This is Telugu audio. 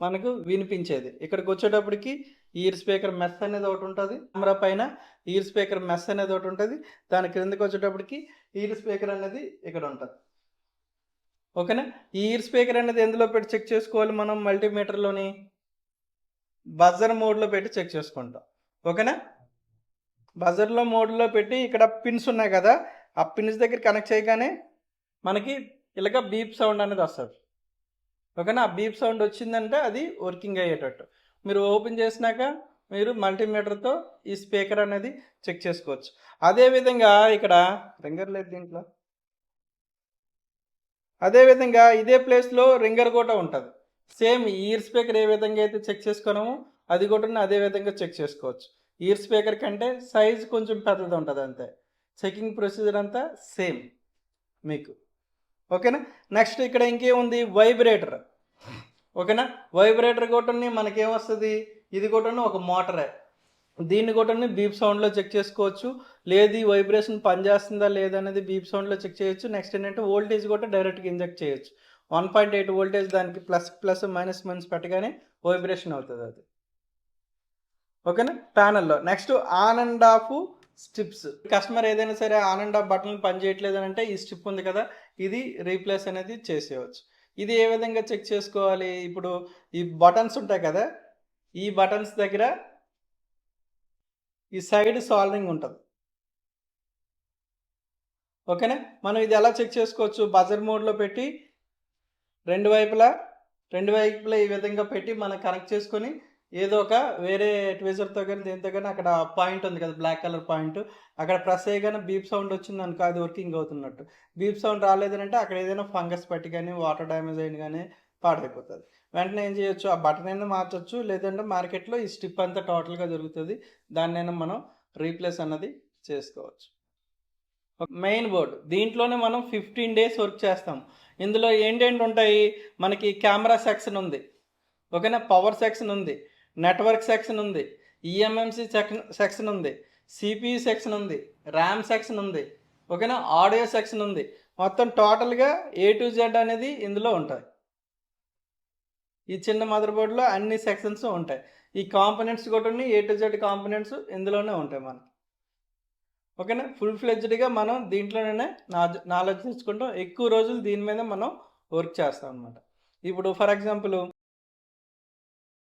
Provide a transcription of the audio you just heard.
మనకు వినిపించేది. ఇక్కడికి వచ్చేటప్పటికి ఇయర్ స్పీకర్ మెష్ అనేది ఒకటి ఉంటుంది. కెమెరా పైన ఇయర్ స్పీకర్ మెష్ అనేది ఒకటి ఉంటుంది. దాని క్రిందకి వచ్చేటప్పటికి ఇయర్ స్పీకర్ అనేది ఇక్కడ ఉంటుంది. ఓకేనా. ఈ ఇయర్ స్పీకర్ అనేది ఎందులో పెట్టి చెక్ చేసుకోవాలి మనం మల్టీమీటర్లోని బజర్ మోడ్లో పెట్టి చెక్ చేసుకుంటాం. ఓకేనా. బజర్లో మోడ్లో పెట్టి ఇక్కడ పిన్స్ ఉన్నాయి కదా, ఆ పిన్స్ దగ్గర కనెక్ట్ చేయగానే మనకి ఇలాగ బీప్ సౌండ్ అనేది వస్తుంది. ఓకేనా. ఆ బీప్ సౌండ్ వచ్చిందంటే అది వర్కింగ్ అయ్యేటట్టు. మీరు ఓపెన్ చేసినాక మీరు మల్టీమీటర్తో ఈ స్పీకర్ అనేది చెక్ చేసుకోవచ్చు. అదేవిధంగా ఇక్కడ రింగర్ లేదు దీంట్లో. అదేవిధంగా ఇదే ప్లేస్లో రింగర్ కూడా ఉంటుంది. సేమ్ ఇయర్ స్పీకర్ ఏ విధంగా అయితే చెక్ చేసుకున్నామో అది కూడా అదే విధంగా చెక్ చేసుకోవచ్చు. ఇయర్ స్పీకర్ కంటే సైజ్ కొంచెం పెద్దది ఉంటుంది అంతే. చెకింగ్ ప్రొసీజర్ అంతా సేమ్ మీకు. ఓకేనా. నెక్స్ట్ ఇక్కడ ఇంకేముంది, వైబ్రేటర్. ఓకేనా. వైబ్రేటర్ కూడా మనకేమొస్తుంది, ఇది కూడా ఒక మోటరే. దీన్ని కూడా బీప్ సౌండ్లో చెక్ చేసుకోవచ్చు. లేదు ఈ వైబ్రేషన్ పనిచేస్తుందా లేదా అనేది బీప్ సౌండ్లో చెక్ చేయొచ్చు. నెక్స్ట్ ఏంటంటే వోల్టేజ్ కూడా డైరెక్ట్గా ఇంజెక్ట్ చేయొచ్చు. 1.8 వోల్టేజ్ దానికి ప్లస్ మైనస్ పెట్టగానే వైబ్రేషన్ అవుతుంది అది. ఓకేనా. ప్యానల్లో next on and off strips. Customer ఏదైనా సరే ఆన్ అండ్ ఆఫ్ బటన్ పనిచేయట్లేదు అని అంటే ఈ స్ట్రిప్ ఉంది కదా, ఇది రీప్లేస్ అనేది చేసేయవచ్చు. ఇది ఏ విధంగా చెక్ చేసుకోవాలి, ఇప్పుడు ఈ బటన్స్ ఉంటాయి కదా, ఈ బటన్స్ దగ్గర ఈ సైడ్ సాల్డరింగ్ ఉంటుంది. ఓకేనా. మనం ఇది ఎలా చెక్ చేసుకోవచ్చు, బజర్ మోడ్లో పెట్టి రెండు వైపులా ఈ విధంగా పెట్టి మనం కనెక్ట్ చేసుకొని ఏదో ఒక వేరే ట్విజర్తో కానీ దేంతో కానీ అక్కడ పాయింట్ ఉంది కదా, బ్లాక్ కలర్ పాయింట్, అక్కడ ప్రెస్ చేయగానే బీప్ సౌండ్ వచ్చింది అనుకో అది వర్కింగ్ అవుతున్నట్టు. బీప్ సౌండ్ రాలేదంటే అక్కడ ఏదైనా ఫంగస్ పట్టి కానీ వాటర్ డ్యామేజ్ అయిన కానీ పాడైపోతుంది. వెంటనే ఏం చేయొచ్చు, ఆ బటన్ అయినా మార్చొచ్చు, లేదంటే మార్కెట్లో ఈ స్ట్రిప్ అంతా టోటల్గా దొరుకుతుంది, దాన్నైనా మనం రీప్లేస్ అన్నది చేసుకోవచ్చు. మెయిన్ బోర్డ్ దీంట్లోనే మనం 15 days వర్క్ చేస్తాం. ఇందులో ఏంటేంటి ఉంటాయి, మనకి కెమెరా సెక్షన్ ఉంది. ఓకేనా. పవర్ సెక్షన్ ఉంది, నెట్వర్క్ సెక్షన్ ఉంది, ఈఎంఎంసి సెక్షన్ ఉంది, సిపియు సెక్షన్ ఉంది, ర్యామ్ సెక్షన్ ఉంది. ఓకేనా. ఆడియో సెక్షన్ ఉంది. మొత్తం టోటల్గా A to Z అనేది ఇందులో ఉంటాయి. ఈ చిన్న మదర్ బోర్డులో అన్ని సెక్షన్స్ ఉంటాయి. ఈ కాంపోనెంట్స్ కూడా A to Z కాంపోనెంట్స్ ఇందులోనే ఉంటాయి మనకి. ఓకేనా. ఫుల్ ఫ్లెడ్జ్డ్గా మనం దీంట్లోనే నాలెడ్జ్ తెచ్చుకుంటాం. ఎక్కువ రోజులు దీని మీద మనం వర్క్ చేస్తాం అనమాట. ఇప్పుడు ఫర్ ఎగ్జాంపుల్